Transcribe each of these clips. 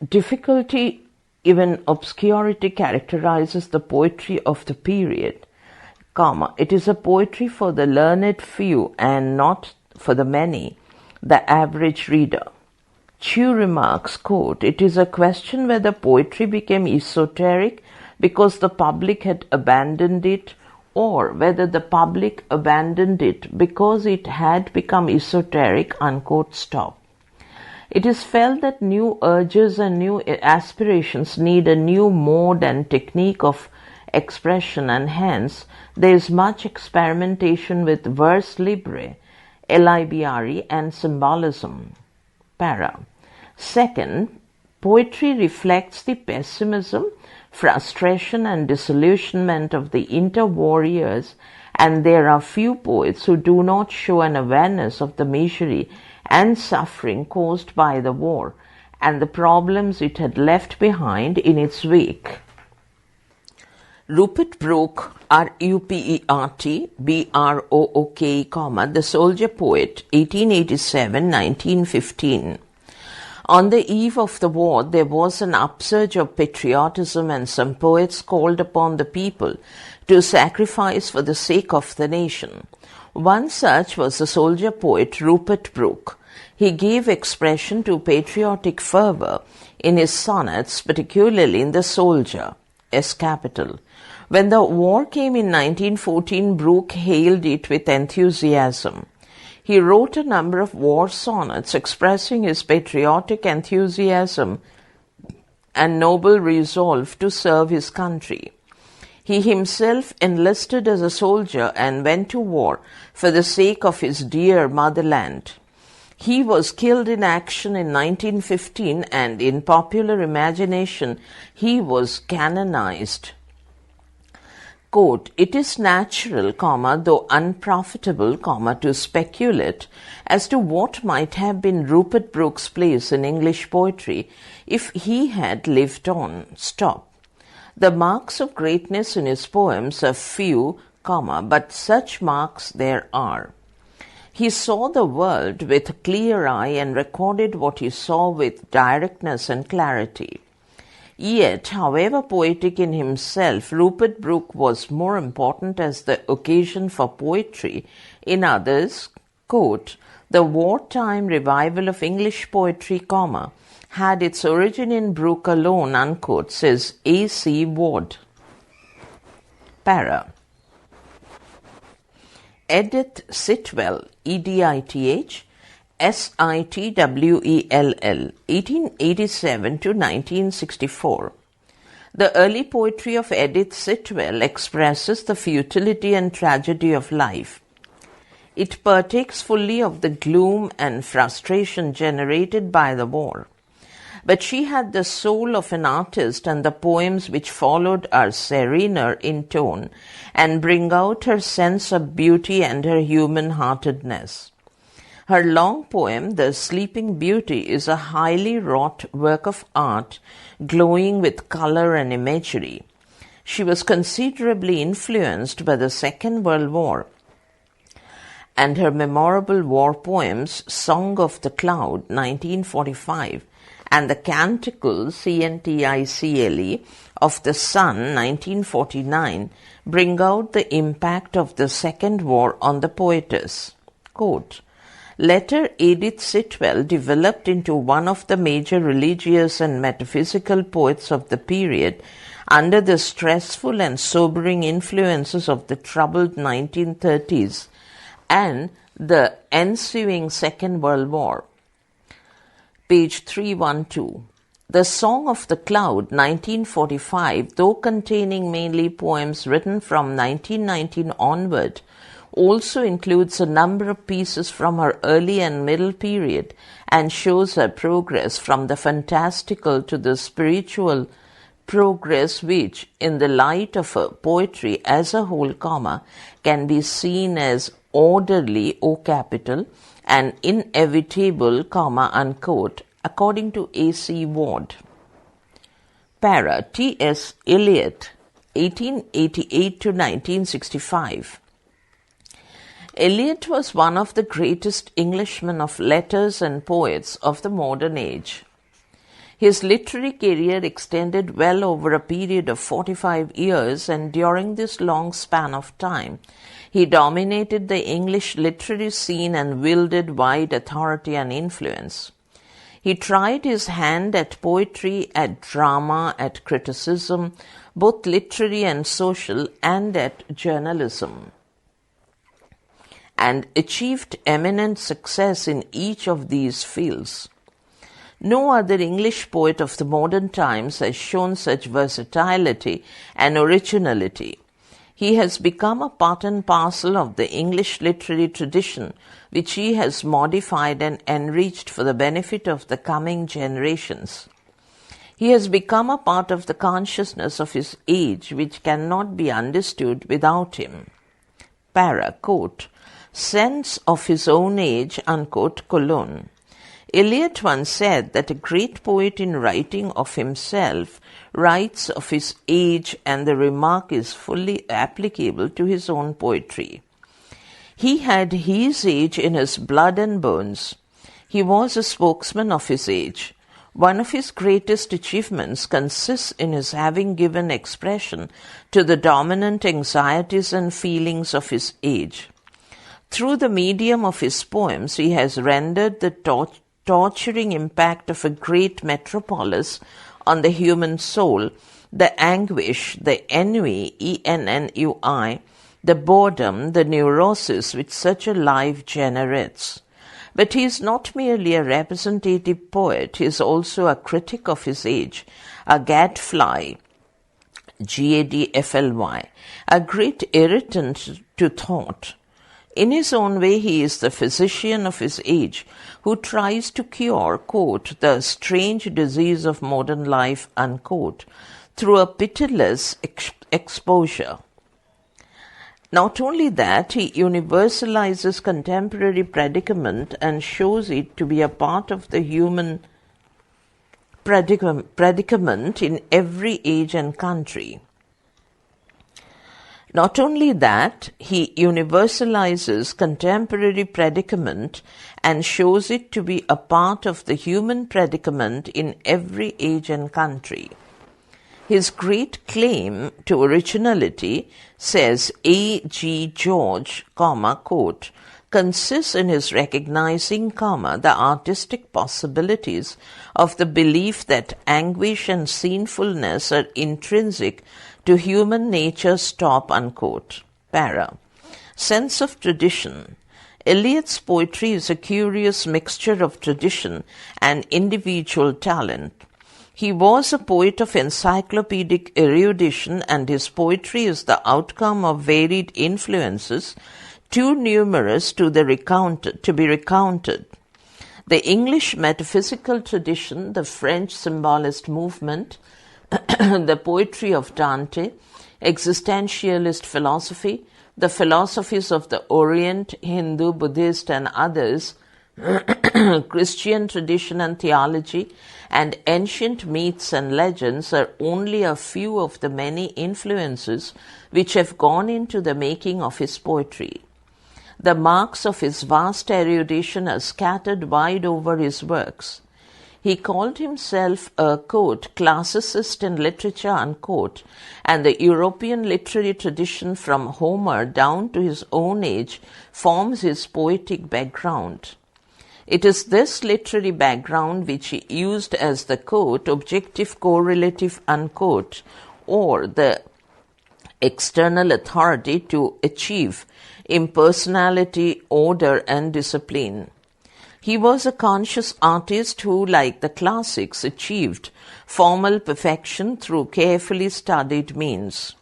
Difficulty, even obscurity, characterizes the poetry of the period, comma, it is a poetry for the learned few and not for the many, the average reader. Chu remarks, quote, it is a question whether poetry became esoteric because the public had abandoned it, or whether the public abandoned it because it had become esoteric, unquote, stop. It is felt that new urges and new aspirations need a new mode and technique of expression, and hence there is much experimentation with verse libre, libre, and symbolism. Para. Second, poetry reflects the pessimism, frustration, and disillusionment of the interwar years, and there are few poets who do not show an awareness of the misery and suffering caused by the war and the problems it had left behind in its wake. Rupert Brooke, R-U-P-E-R-T, B-R-O-O-K, The Soldier Poet, 1887-1915. On the eve of the war, there was an upsurge of patriotism, and some poets called upon the people to sacrifice for the sake of the nation. One such was the soldier poet Rupert Brooke. He gave expression to patriotic fervor in his sonnets, particularly in The Soldier, S capital. When the war came in 1914, Brooke hailed it with enthusiasm. He wrote a number of war sonnets expressing his patriotic enthusiasm and noble resolve to serve his country. He himself enlisted as a soldier and went to war for the sake of his dear motherland. He was killed in action in 1915, and in popular imagination he was canonized. Quote, it is natural, though unprofitable, to speculate as to what might have been Rupert Brooke's place in English poetry if he had lived on. Stop. The marks of greatness in his poems are few, but such marks there are. He saw the world with a clear eye and recorded what he saw with directness and clarity. Yet, however poetic in himself, Rupert Brooke was more important as the occasion for poetry in others. Quote, the wartime revival of English poetry, had its origin in Brooke alone, unquote, says A.C. Ward. Para. Edith Sitwell, E-D-I-T-H, S-I-T-W-E-L-L, 1887 to 1964. The early poetry of Edith Sitwell expresses the futility and tragedy of life. It partakes fully of the gloom and frustration generated by the war. But she had the soul of an artist, and the poems which followed are serener in tone and bring out her sense of beauty and her human-heartedness. Her long poem, The Sleeping Beauty, is a highly wrought work of art, glowing with color and imagery. She was considerably influenced by the Second World War, and her memorable war poems, Song of the Cloud, 1945, and the Canticle, C-N-T-I-C-L-E, of the Sun, 1949, bring out the impact of the Second War on the poetess. Quote, later, Edith Sitwell developed into one of the major religious and metaphysical poets of the period under the stressful and sobering influences of the troubled 1930s and the ensuing Second World War. Page 312. The Song of the Cloud, 1945, though containing mainly poems written from 1919 onward, also includes a number of pieces from her early and middle period and shows her progress from the fantastical to the spiritual progress which, in the light of her poetry as a whole, can be seen as orderly, O capital, and inevitable, unquote, according to A.C. Ward. Para. T.S. Eliot, 1888 to 1965. Eliot was one of the greatest Englishmen of letters and poets of the modern age. His literary career extended well over a period of 45 years, and during this long span of time, he dominated the English literary scene and wielded wide authority and influence. He tried his hand at poetry, at drama, at criticism, both literary and social, and at journalism, and achieved eminent success in each of these fields. No other English poet of the modern times has shown such versatility and originality. He has become a part and parcel of the English literary tradition, which he has modified and enriched for the benefit of the coming generations. He has become a part of the consciousness of his age, which cannot be understood without him. Quote, sense of his own age, unquote, colon. Eliot once said that a great poet in writing of himself writes of his age, and the remark is fully applicable to his own poetry. He had his age in his blood and bones. He was a spokesman of his age. One of his greatest achievements consists in his having given expression to the dominant anxieties and feelings of his age. Through the medium of his poems, he has rendered the torturing impact of a great metropolis on the human soul, the anguish, the ennui, E-N-N-U-I, the boredom, the neurosis which such a life generates. But he is not merely a representative poet, he is also a critic of his age, a gadfly, G-A-D-F-L-Y, a great irritant to thought. In his own way, he is the physician of his age who tries to cure, quote, the strange disease of modern life, unquote, through a pitiless exposure. Not only that, he universalizes contemporary predicament and shows it to be a part of the human predicament in every age and country. Not only that, he universalizes contemporary predicament and shows it to be a part of the human predicament in every age and country. His great claim to originality, says A. G. George, quote, consists in his recognizing, the artistic possibilities of the belief that anguish and sinfulness are intrinsic to human nature, unquote. Sense of tradition. Eliot's poetry is a curious mixture of tradition and individual talent. He was a poet of encyclopedic erudition, and his poetry is the outcome of varied influences, too numerous to be recounted. The English metaphysical tradition, the French symbolist movement, the poetry of Dante, existentialist philosophy, the philosophies of the Orient, Hindu, Buddhist, and others, Christian tradition and theology, and ancient myths and legends are only a few of the many influences which have gone into the making of his poetry. The marks of his vast erudition are scattered wide over his works. He called himself a, quote, classicist in literature, unquote, and the European literary tradition from Homer down to his own age forms his poetic background. It is this literary background which he used as the, quote, objective correlative, unquote, or the external authority to achieve impersonality, order, and discipline. He was a conscious artist who, like the classics, achieved formal perfection through carefully studied means.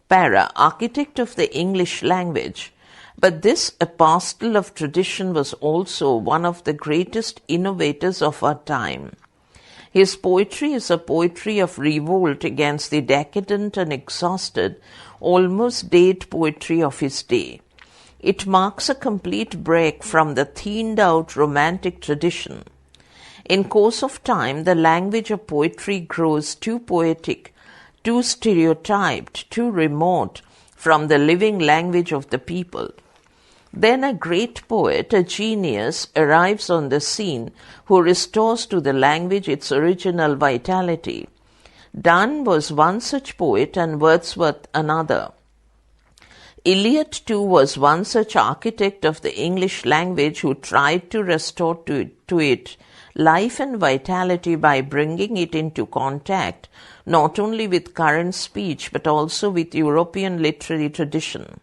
Architect of the English language. But this apostle of tradition was also one of the greatest innovators of our time. His poetry is a poetry of revolt against the decadent and exhausted, almost dead poetry of his day. It marks a complete break from the thinned-out romantic tradition. In course of time, the language of poetry grows too poetic, too stereotyped, too remote from the living language of the people. Then a great poet, a genius, arrives on the scene who restores to the language its original vitality. Donne was one such poet and Wordsworth another. Eliot too was one such architect of the English language who tried to restore to it life and vitality by bringing it into contact not only with current speech but also with European literary tradition.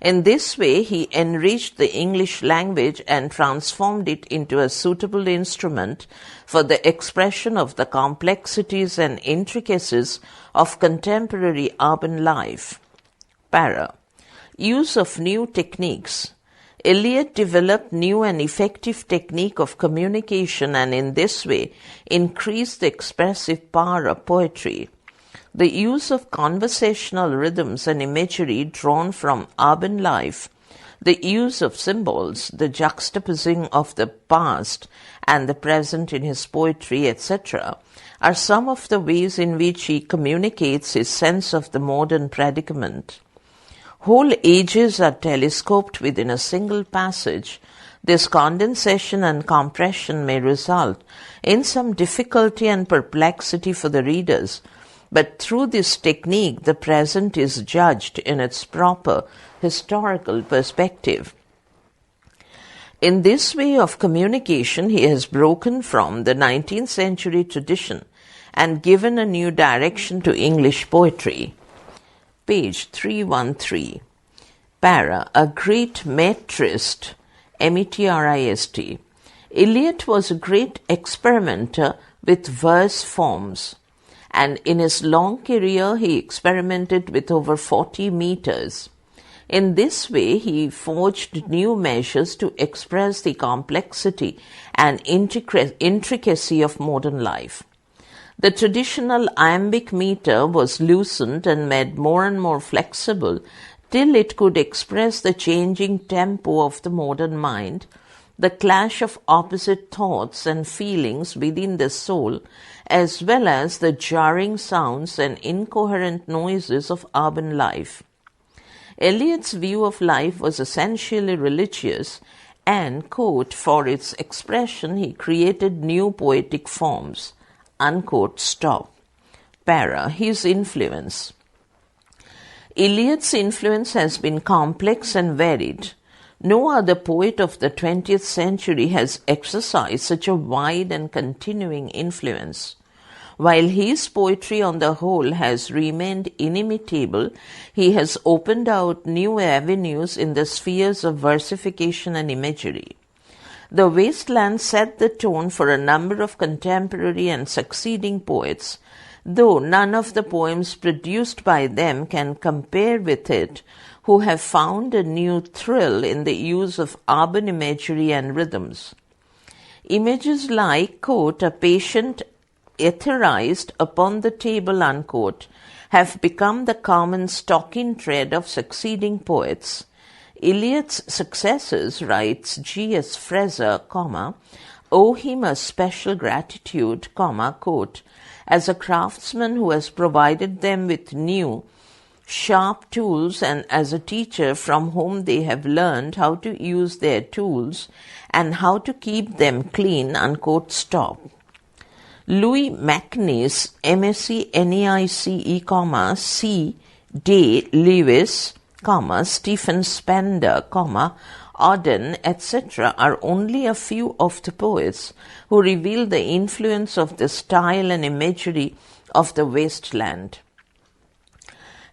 In this way, he enriched the English language and transformed it into a suitable instrument for the expression of the complexities and intricacies of contemporary urban life. Para. Use of new techniques. Eliot developed new and effective technique of communication and in this way increased the expressive power of poetry. The use of conversational rhythms and imagery drawn from urban life, the use of symbols, the juxtaposing of the past and the present in his poetry, etc., are some of the ways in which he communicates his sense of the modern predicament. Whole ages are telescoped within a single passage. This condensation and compression may result in some difficulty and perplexity for the readers, but through this technique the present is judged in its proper historical perspective. In this way of communication he has broken from the 19th century tradition and given a new direction to English poetry. Page 313. Para. A great metrist, metrist. Eliot was a great experimenter with verse forms, and in his long career he experimented with over 40 meters. In this way he forged new measures to express the complexity and intricacy of modern life. The traditional iambic meter was loosened and made more and more flexible till it could express the changing tempo of the modern mind, the clash of opposite thoughts and feelings within the soul, as well as the jarring sounds and incoherent noises of urban life. Eliot's view of life was essentially religious, and, quote, for its expression he created new poetic forms, unquote, stop. Para. His influence. Eliot's influence has been complex and varied. No other poet of the 20th century has exercised such a wide and continuing influence. While his poetry on the whole has remained inimitable, he has opened out new avenues in the spheres of versification and imagery. The Wasteland set the tone for a number of contemporary and succeeding poets, though none of the poems produced by them can compare with it, who have found a new thrill in the use of urban imagery and rhythms. Images like, quote, a patient etherized upon the table, unquote, have become the common stock-in-trade of succeeding poets. Eliot's successors, writes G.S. Fraser, owe him a special gratitude, quote, as a craftsman who has provided them with new, sharp tools and as a teacher from whom they have learned how to use their tools and how to keep them clean, unquote, stop. Louis MacNeice, M-A-C-N-E-I-C-E, C. Day Lewis, Stephen Spender, Auden, etc. are only a few of the poets who reveal the influence of the style and imagery of the Wasteland.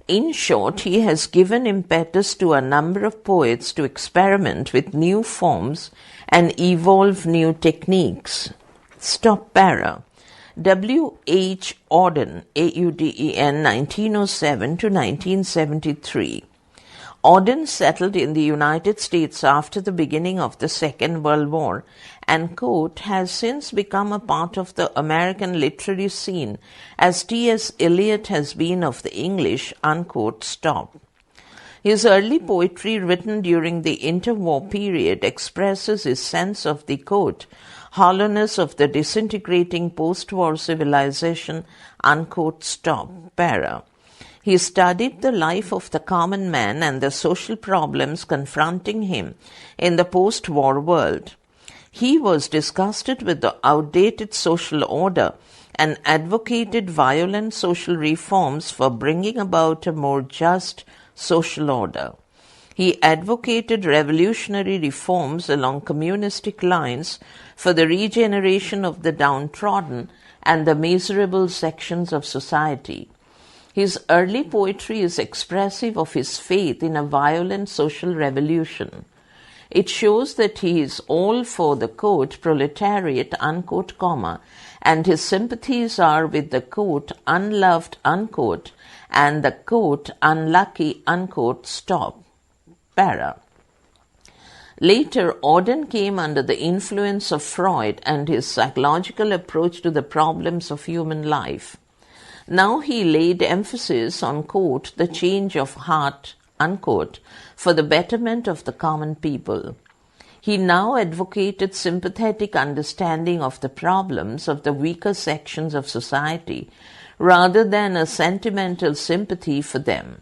In short, he has given impetus to a number of poets to experiment with new forms and evolve new techniques. Stop para. W. H. Auden, A-U-D-E-N, 1907 to 1973. Auden settled in the United States after the beginning of the Second World War and, quote, has since become a part of the American literary scene as T.S. Eliot has been of the English, unquote, stop. His early poetry written during the interwar period expresses his sense of the, quote, hollowness of the disintegrating post-war civilization, unquote, stop, para. He studied the life of the common man and the social problems confronting him in the post-war world. He was disgusted with the outdated social order and advocated violent social reforms for bringing about a more just social order. He advocated revolutionary reforms along communistic lines for the regeneration of the downtrodden and the miserable sections of society. His early poetry is expressive of his faith in a violent social revolution. It shows that he is all for the quote, proletariat, unquote, comma, and his sympathies are with the quote, unloved, unquote, and the quote, unlucky, unquote, stop, para. Later, Auden came under the influence of Freud and his psychological approach to the problems of human life. Now he laid emphasis on, quote, the change of heart, unquote, for the betterment of the common people. He now advocated sympathetic understanding of the problems of the weaker sections of society rather than a sentimental sympathy for them.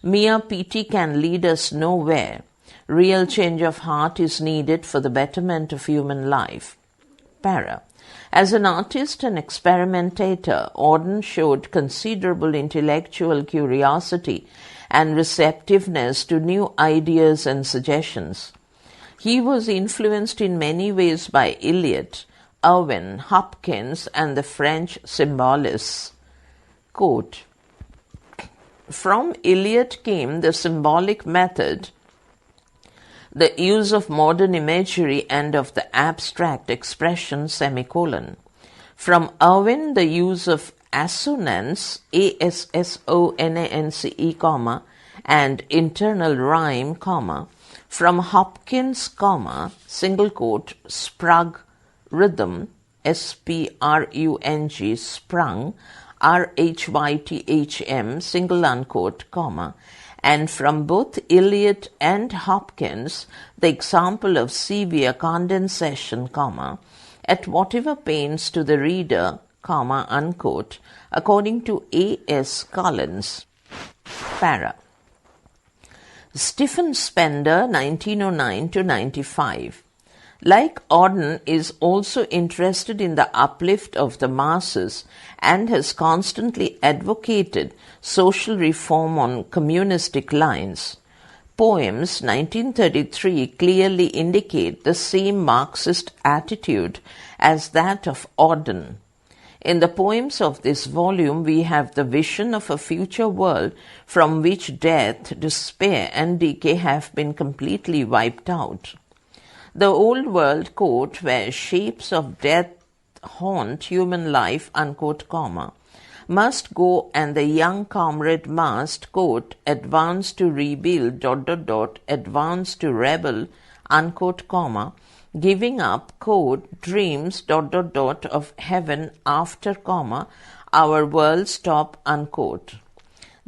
Mere pity can lead us nowhere. Real change of heart is needed for the betterment of human life. Para. As an artist and experimentator, Auden showed considerable intellectual curiosity and receptiveness to new ideas and suggestions. He was influenced in many ways by Eliot, Owen, Hopkins, and the French symbolists. Quote, from Eliot came the symbolic method, the use of modern imagery and of the abstract expression, semicolon. From Owen, the use of assonance, assonance, comma, and internal rhyme, comma. From Hopkins, comma, single quote, sprung, rhythm, sprung, sprung, rhythm, single unquote, comma, and from both Eliot and Hopkins, the example of severe condensation, comma, at whatever pains to the reader, comma, unquote, according to A.S. Collins. Para. Stephen Spender, 1909 to 95. Like Auden, is also interested in the uplift of the masses and has constantly advocated social reform on communistic lines. Poems 1933 clearly indicate the same Marxist attitude as that of Auden. In the poems of this volume, we have the vision of a future world from which death, despair, and decay have been completely wiped out. The old world, quote, where shapes of death haunt human life, unquote, comma, must go, and the young comrade must, quote, advance to rebuild, advance to rebel, unquote, comma, giving up, quote, dreams, of heaven after, comma, our world stop, unquote.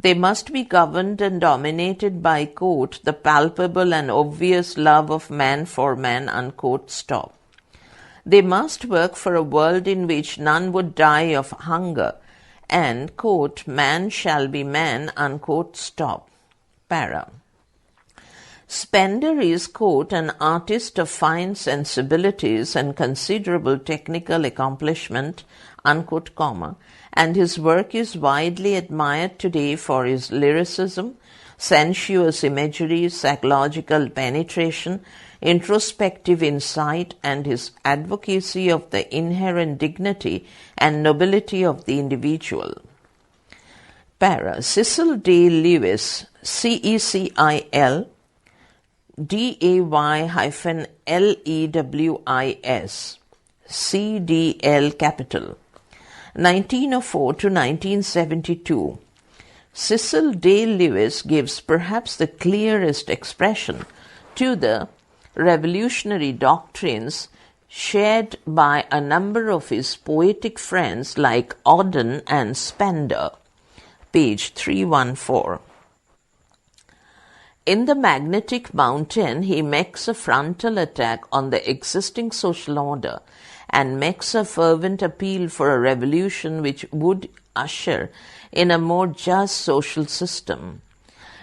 They must be governed and dominated by, quote, the palpable and obvious love of man for man, unquote, stop. They must work for a world in which none would die of hunger, and, quote, man shall be man, unquote, stop. Para. Spender is, quote, an artist of fine sensibilities and considerable technical accomplishment, unquote, comma, and his work is widely admired today for his lyricism, sensuous imagery, psychological penetration, introspective insight, and his advocacy of the inherent dignity and nobility of the individual. Para. Cecil D. Lewis, CECIL, DAY-LEWIS, CDL capital, 1904 to 1972. Cecil D. Lewis gives perhaps the clearest expression to the revolutionary doctrines shared by a number of his poetic friends like Auden and Spender. Page 314. In The Magnetic Mountain, he makes a frontal attack on the existing social order and makes a fervent appeal for a revolution which would usher in a more just social system.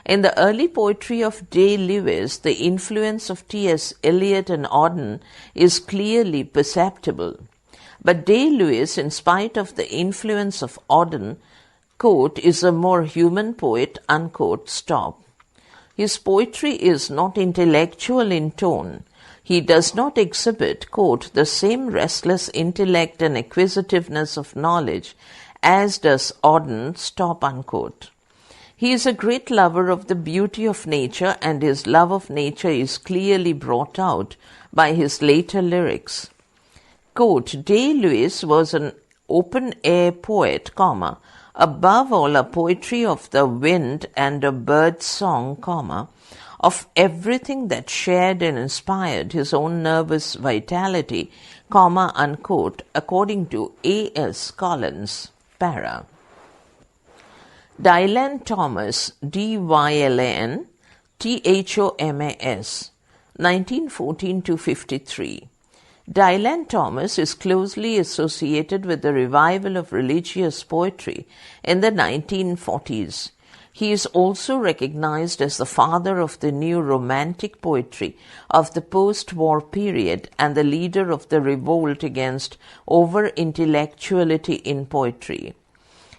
In the early poetry of Day Lewis, the influence of T.S. Eliot and Auden is clearly perceptible. But Day Lewis, in spite of the influence of Auden, quote, is a more human poet, unquote, stop. His poetry is not intellectual in tone. He does not exhibit, quote, the same restless intellect and acquisitiveness of knowledge as does Auden, stop, unquote. He is a great lover of the beauty of nature, and his love of nature is clearly brought out by his later lyrics. Quote, Day Lewis was an open-air poet, comma, above all a poetry of the wind and a bird's song, comma, of everything that shared and inspired his own nervous vitality, comma, unquote, according to A.S. Collins, para. Dylan Thomas, D-Y-L-A-N, T-H-O-M-A-S, 1914-53. Dylan Thomas is closely associated with the revival of religious poetry in the 1940s. He is also recognized as the father of the new romantic poetry of the post-war period and the leader of the revolt against over-intellectuality in poetry.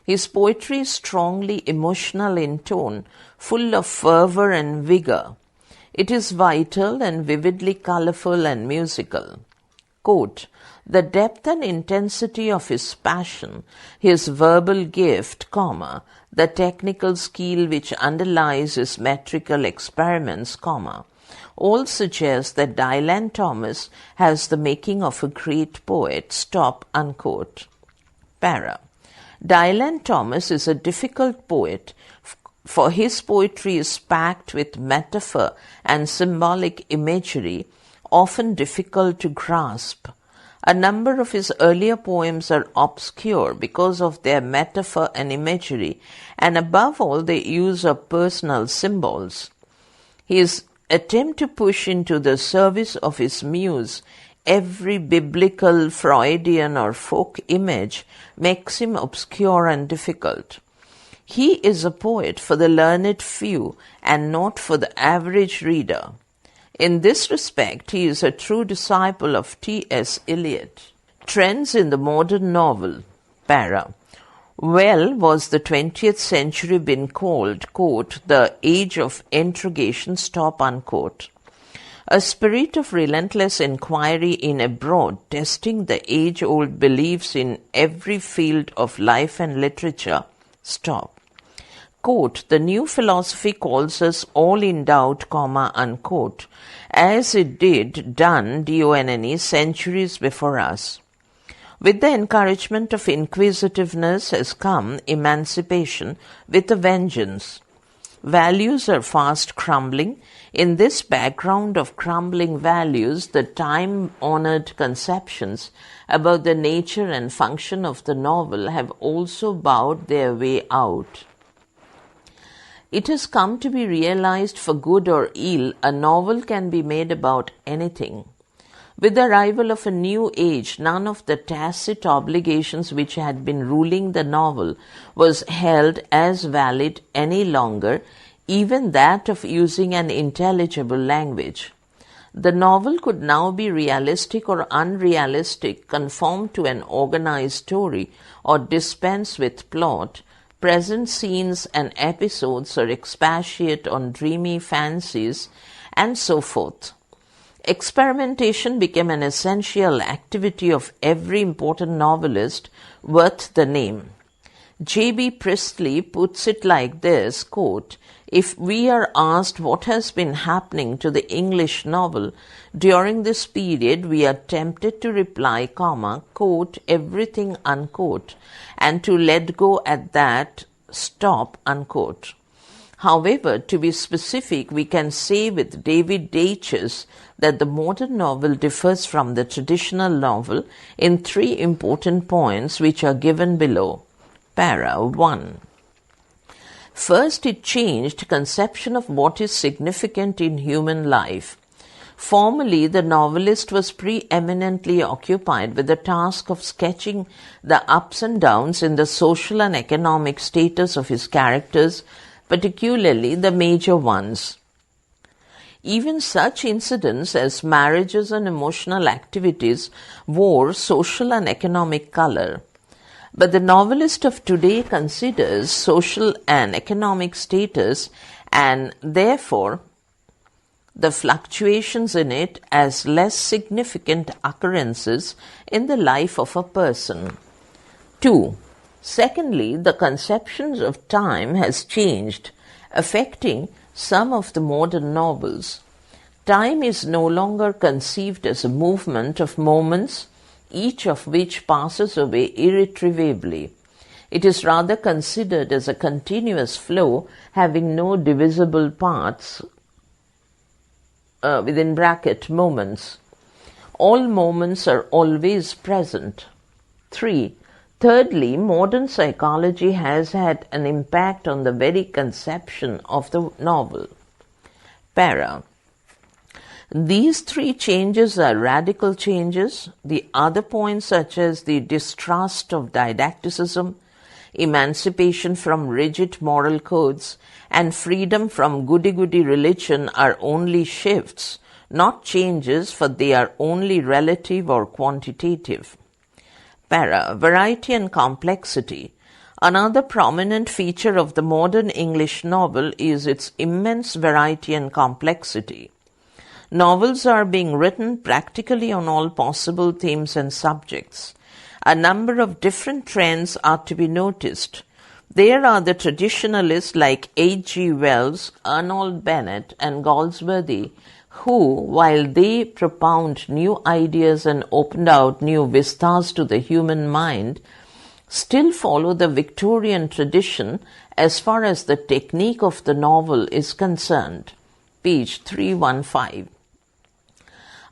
His poetry is strongly emotional in tone, full of fervor and vigor. It is vital and vividly colorful and musical. Quote, the depth and intensity of his passion, his verbal gift, comma, the technical skill which underlies his metrical experiments, comma, all suggest that Dylan Thomas has the making of a great poet, stop, unquote. Para. Dylan Thomas is a difficult poet, for his poetry is packed with metaphor and symbolic imagery, often difficult to grasp. A number of his earlier poems are obscure because of their metaphor and imagery, and above all their use of personal symbols. His attempt to push into the service of his muse every biblical, Freudian, or folk image makes him obscure and difficult. He is a poet for the learned few and not for the average reader. In this respect, he is a true disciple of T.S. Eliot. Trends in the modern novel, para. Well was the 20th century been called, quote, the age of interrogation, stop, unquote. A spirit of relentless inquiry in abroad, testing the age-old beliefs in every field of life and literature, stop. Quote, the new philosophy calls us all in doubt, comma, unquote, as it done, D-O-N-N-E, centuries before us. With the encouragement of inquisitiveness has come emancipation with a vengeance. Values are fast crumbling. In this background of crumbling values, the time-honored conceptions about the nature and function of the novel have also bowed their way out. It has come to be realized for good or ill, a novel can be made about anything. With the arrival of a new age, none of the tacit obligations which had been ruling the novel was held as valid any longer, even that of using an intelligible language. The novel could now be realistic or unrealistic, conform to an organized story, or dispense with plot, present scenes and episodes, or expatiate on dreamy fancies, and so forth. Experimentation became an essential activity of every important novelist worth the name. J.B. Priestley puts it like this, quote, if we are asked what has been happening to the English novel during this period, we are tempted to reply, comma, quote, everything, unquote, and to let go at that, stop, unquote. However, to be specific, we can say with David Deutsch that the modern novel differs from the traditional novel in three important points which are given below. Para 1. First, it changed conception of what is significant in human life. Formerly, the novelist was preeminently occupied with the task of sketching the ups and downs in the social and economic status of his characters, particularly the major ones. Even such incidents as marriages and emotional activities wore social and economic color. But the novelist of today considers social and economic status and therefore the fluctuations in it as less significant occurrences in the life of a person. 2. Secondly, the conceptions of time has changed, affecting some of the modern novels. Time is no longer conceived as a movement of moments, each of which passes away irretrievably. It is rather considered as a continuous flow having no divisible parts, within bracket moments. All moments are always present. 3. Thirdly, modern psychology has had an impact on the very conception of the novel. Para. These three changes are radical changes. The other points, such as the distrust of didacticism, emancipation from rigid moral codes, and freedom from goody-goody religion, are only shifts, not changes, for they are only relative or quantitative. Para. Variety and complexity. Another prominent feature of the modern English novel is its immense variety and complexity. Novels are being written practically on all possible themes and subjects. A number of different trends are to be noticed. There are the traditionalists like H.G. Wells, Arnold Bennett, and Galsworthy, who, while they propound new ideas and opened out new vistas to the human mind, still follow the Victorian tradition as far as the technique of the novel is concerned. Page 315.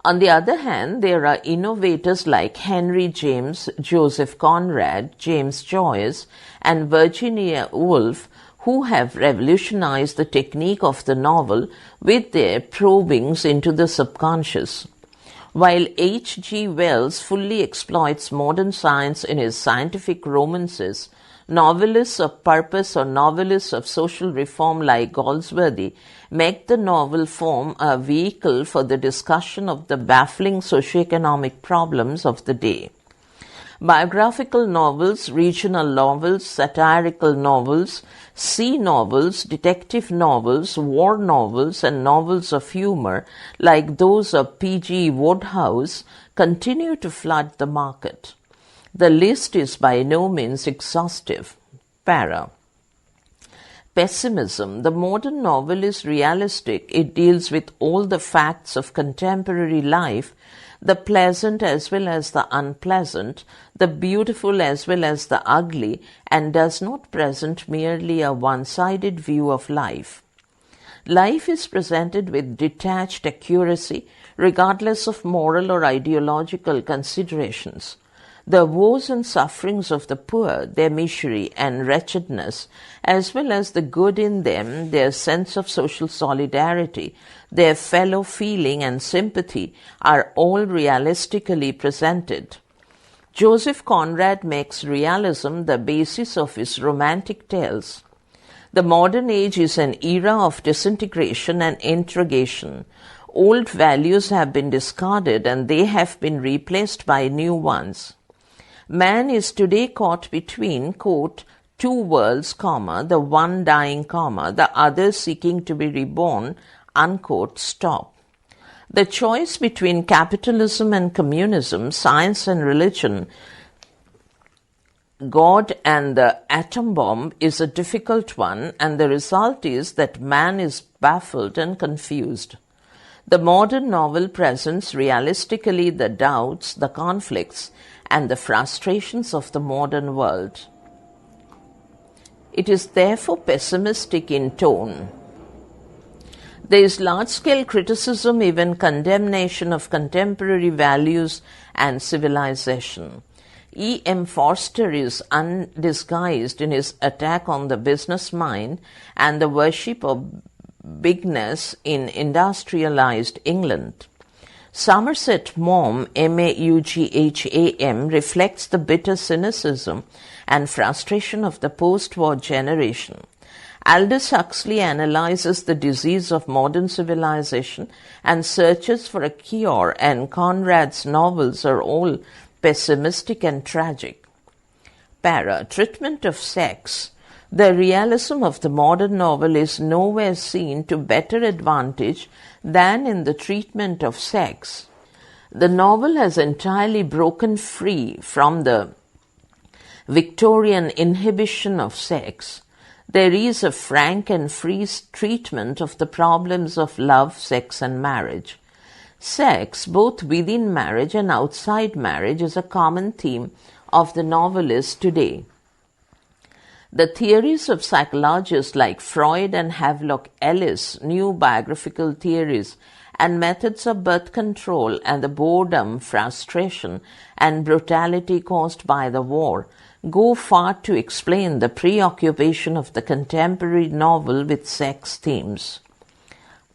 On the other hand, there are innovators like Henry James, Joseph Conrad, James Joyce, and Virginia Woolf, who have revolutionized the technique of the novel with their probings into the subconscious. While H.G. Wells fully exploits modern science in his scientific romances, novelists of purpose or novelists of social reform like Galsworthy make the novel form a vehicle for the discussion of the baffling socioeconomic problems of the day. Biographical novels, regional novels, satirical novels, sea novels, detective novels, war novels, and novels of humor, like those of P.G. Wodehouse, continue to flood the market. The list is by no means exhaustive. Para. Pessimism. The modern novel is realistic. It deals with all the facts of contemporary life, the pleasant as well as the unpleasant, the beautiful as well as the ugly, and does not present merely a one-sided view of life. Life is presented with detached accuracy, regardless of moral or ideological considerations. The woes and sufferings of the poor, their misery and wretchedness, as well as the good in them, their sense of social solidarity, their fellow feeling and sympathy, are all realistically presented. Joseph Conrad makes realism the basis of his romantic tales. The modern age is an era of disintegration and introgation. Old values have been discarded and they have been replaced by new ones. Man is today caught between, quote, two worlds, comma, the one dying, comma, the other seeking to be reborn, unquote, stop. The choice between capitalism and communism, science and religion, God and the atom bomb is a difficult one, and the result is that man is baffled and confused. The modern novel presents realistically the doubts, the conflicts, and the frustrations of the modern world. It is therefore pessimistic in tone. There is large-scale criticism, even condemnation of contemporary values and civilization. E. M. Forster is undisguised in his attack on the business mind and the worship of bigness in industrialized England. Somerset Maugham, Maugham, reflects the bitter cynicism and frustration of the post-war generation. Aldous Huxley analyzes the disease of modern civilization and searches for a cure, and Conrad's novels are all pessimistic and tragic. Para. Treatment of sex. The realism of the modern novel is nowhere seen to better advantage than in the treatment of sex. The novel has entirely broken free from the Victorian inhibition of sex. There is a frank and free treatment of the problems of love, sex, and marriage. Sex, both within marriage and outside marriage, is a common theme of the novelist today. The theories of psychologists like Freud and Havelock Ellis, new biographical theories, and methods of birth control, and the boredom, frustration, and brutality caused by the war go far to explain the preoccupation of the contemporary novel with sex themes.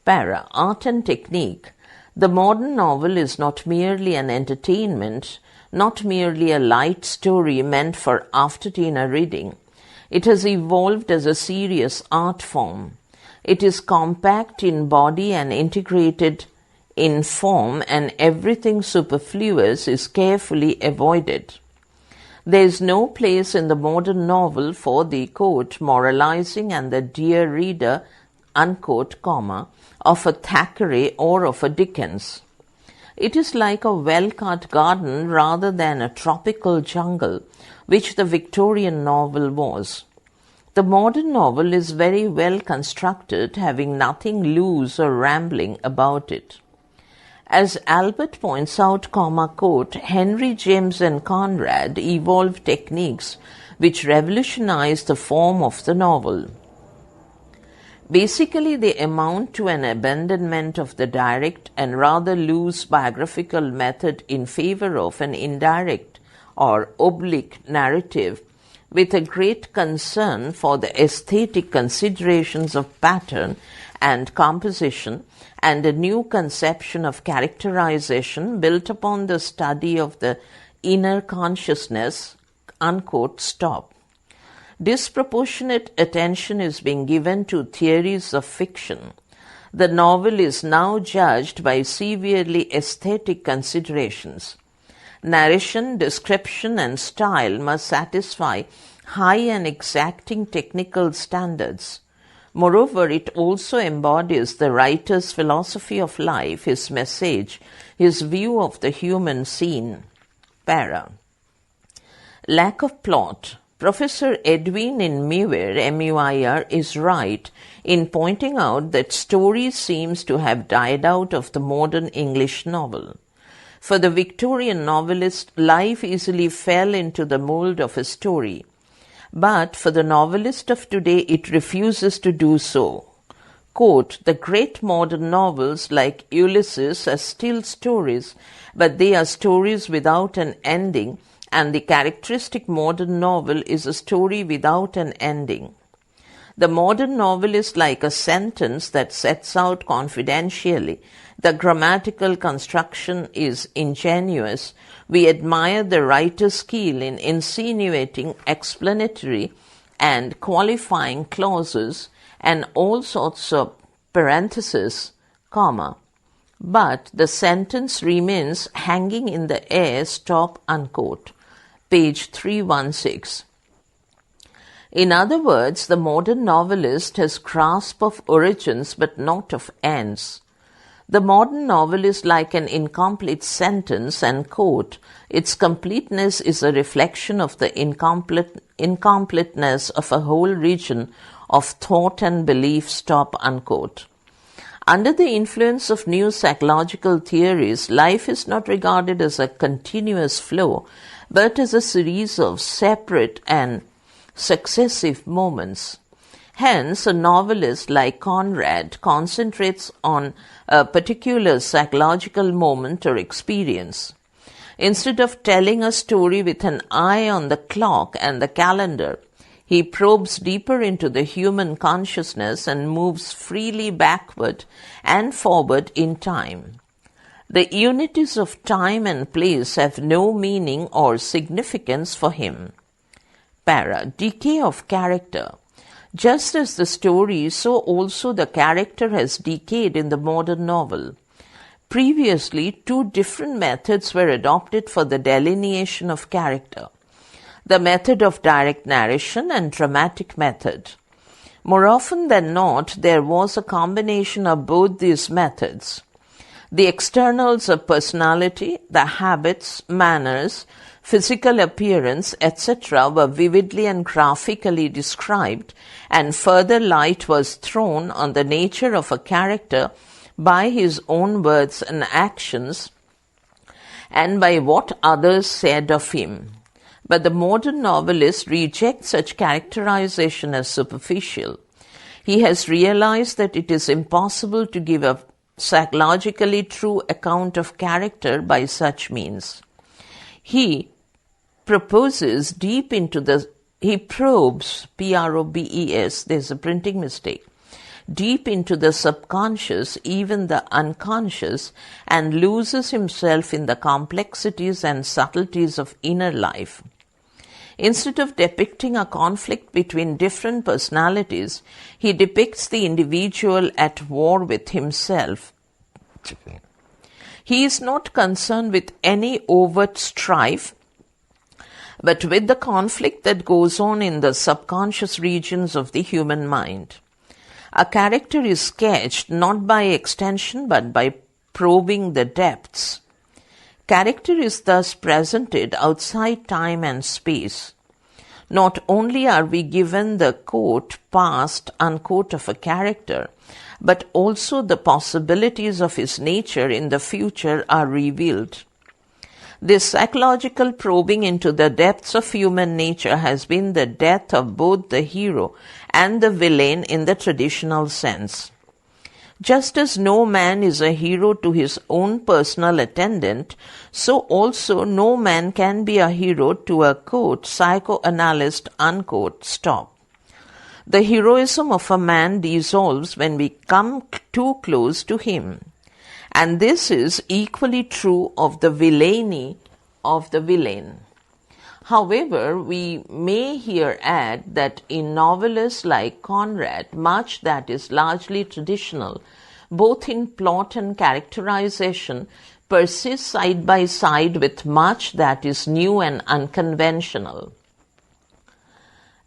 Para. Art and technique. The modern novel is not merely an entertainment, not merely a light story meant for after-dinner reading. It has evolved as a serious art form. It is compact in body and integrated in form, and everything superfluous is carefully avoided. There is no place in the modern novel for the, quote, moralizing and the dear reader, unquote, comma, of a Thackeray or of a Dickens. It is like a well-cut garden rather than a tropical jungle, which the Victorian novel was. The modern novel is very well constructed, having nothing loose or rambling about it. As Albert points out, quote, Henry James and Conrad evolved techniques which revolutionized the form of the novel. Basically, they amount to an abandonment of the direct and rather loose biographical method in favor of an indirect or oblique narrative, with a great concern for the aesthetic considerations of pattern and composition, and a new conception of characterization built upon the study of the inner consciousness, unquote, stop. Disproportionate attention is being given to theories of fiction. The novel is now judged by severely aesthetic considerations. Narration, description, and style must satisfy high and exacting technical standards. Moreover, it also embodies the writer's philosophy of life, his message, his view of the human scene. Para. Lack of plot. Professor Edwin in Muir, M-U-I-R, is right in pointing out that story seems to have died out of the modern English novel. For the Victorian novelist, life easily fell into the mold of a story. But for the novelist of today, it refuses to do so. Quote, the great modern novels like Ulysses are still stories, but they are stories without an ending, and the characteristic modern novel is a story without an ending. The modern novel is like a sentence that sets out confidentially. The grammatical construction is ingenuous. We admire the writer's skill in insinuating explanatory and qualifying clauses and all sorts of parentheses, comma, but the sentence remains hanging in the air, stop, unquote. Page 316. In other words, the modern novelist has grasp of origins but not of ends. The modern novel is like an incomplete sentence, and, quote, its completeness is a reflection of the incompleteness of a whole region of thought and belief, stop, unquote. Under the influence of new psychological theories, life is not regarded as a continuous flow, but as a series of separate and successive moments. Hence, a novelist like Conrad concentrates on a particular psychological moment or experience. Instead of telling a story with an eye on the clock and the calendar, he probes deeper into the human consciousness and moves freely backward and forward in time. The unities of time and place have no meaning or significance for him. Para. Decay of character. Just as the story, so also the character has decayed in the modern novel. Previously, two different methods were adopted for the delineation of character: the method of direct narration and dramatic method. More often than not, there was a combination of both these methods. The externals of personality, the habits, manners, physical appearance, etc. were vividly and graphically described, and further light was thrown on the nature of a character by his own words and actions, and by what others said of him. But the modern novelist rejects such characterization as superficial. He has realized that it is impossible to give a psychologically true account of character by such means. He probes, P-R-O-B-E-S, there's a printing mistake, deep into the subconscious, even the unconscious, and loses himself in the complexities and subtleties of inner life. Instead of depicting a conflict between different personalities, he depicts the individual at war with himself. He is not concerned with any overt strife, but with the conflict that goes on in the subconscious regions of the human mind. A character is sketched not by extension but by probing the depths. Character is thus presented outside time and space. Not only are we given the quote, past, unquote of a character, but also the possibilities of his nature in the future are revealed. This psychological probing into the depths of human nature has been the death of both the hero and the villain in the traditional sense. Just as no man is a hero to his own personal attendant, so also no man can be a hero to a, quote, psychoanalyst, unquote, stop. The heroism of a man dissolves when we come too close to him. And this is equally true of the villainy of the villain. However, we may here add that in novelists like Conrad, much that is largely traditional, both in plot and characterization, persists side by side with much that is new and unconventional.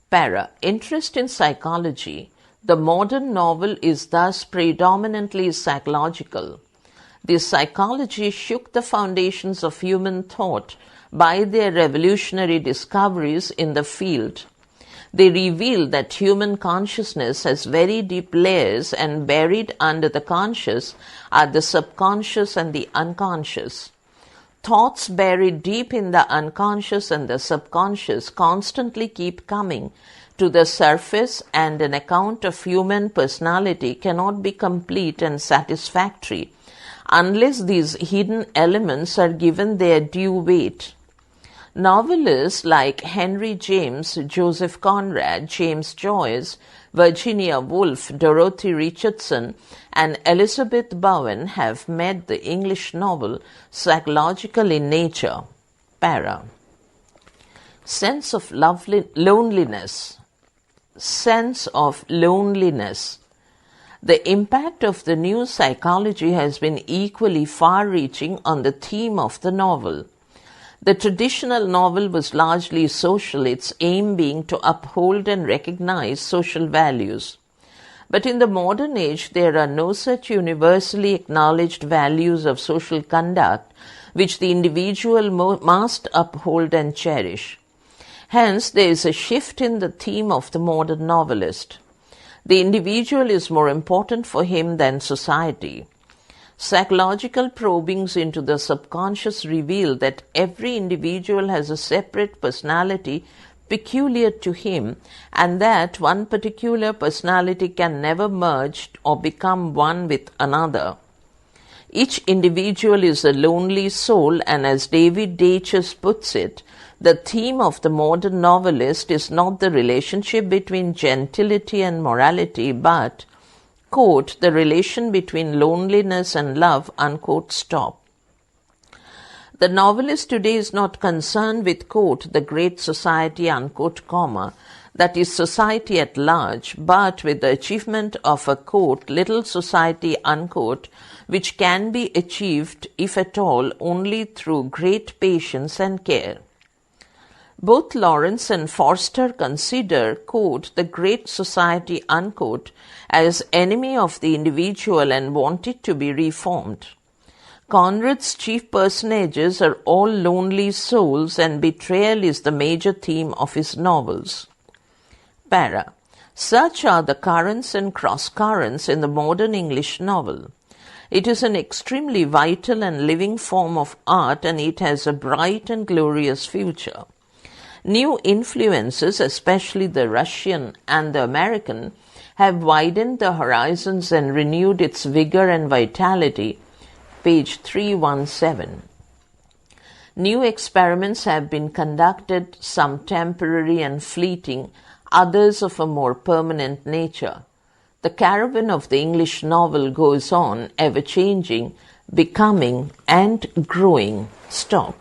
Para. Interest in psychology. The modern novel is thus predominantly psychological. This psychology shook the foundations of human thought by their revolutionary discoveries in the field. They reveal that human consciousness has very deep layers, and buried under the conscious are the subconscious and the unconscious. Thoughts buried deep in the unconscious and the subconscious constantly keep coming to the surface, and an account of human personality cannot be complete and satisfactory unless these hidden elements are given their due weight. Novelists like Henry James, Joseph Conrad, James Joyce, Virginia Woolf, Dorothy Richardson, and Elizabeth Bowen have made the English novel psychological in nature. Para. Sense of loneliness. Sense of loneliness. The impact of the new psychology has been equally far-reaching on the theme of the novel. The traditional novel was largely social, its aim being to uphold and recognize social values. But in the modern age, there are no such universally acknowledged values of social conduct which the individual must uphold and cherish. Hence, there is a shift in the theme of the modern novelist. The individual is more important for him than society. Psychological probings into the subconscious reveal that every individual has a separate personality peculiar to him, and that one particular personality can never merge or become one with another. Each individual is a lonely soul, and as David Deutsch puts it, the theme of the modern novelist is not the relationship between gentility and morality, but, quote, the relation between loneliness and love, unquote, stop. The novelist today is not concerned with, quote, the great society, unquote, comma, that is society at large, but with the achievement of a, quote, little society, unquote, which can be achieved, if at all, only through great patience and care. Both Lawrence and Forster consider, quote, the great society, unquote, as enemy of the individual and want it to be reformed. Conrad's chief personages are all lonely souls, and betrayal is the major theme of his novels. Para. Such are the currents and cross-currents in the modern English novel. It is an extremely vital and living form of art, and it has a bright and glorious future. New influences, especially the Russian and the American, have widened the horizons and renewed its vigor and vitality. Page 317. New experiments have been conducted, some temporary and fleeting, others of a more permanent nature. The caravan of the English novel goes on, ever changing, becoming, and growing. Stop.